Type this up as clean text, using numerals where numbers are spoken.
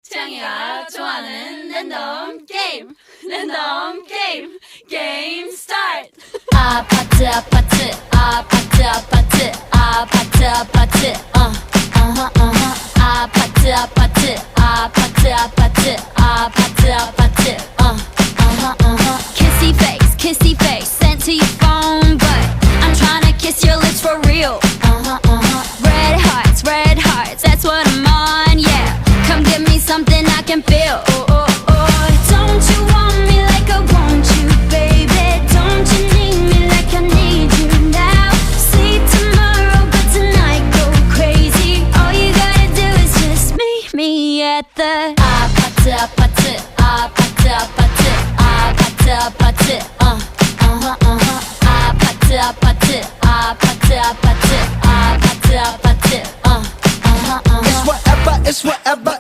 채영이가 좋아하는 랜덤 게임 게임 스타트. 아파트 아파트 아파트 아파트 아파트 아파트 아파트 아파트 아파트 아파트 아파트 아파트 kissy face sent to your phone but I'm tryna kiss your lips for real. Red hearts, that's what I'm on, yeah. Come give me something I can feel. Don't you want me like I want you, baby? Don't you need me like I need you now? Sleep tomorrow, but tonight go crazy. All you gotta do is just meet me at the 아파트 아파트 아파트 아파트 아파트 아파트 아파트 아파트 아파트 아파트 아파트 아파트 It's whatever, it's whatever.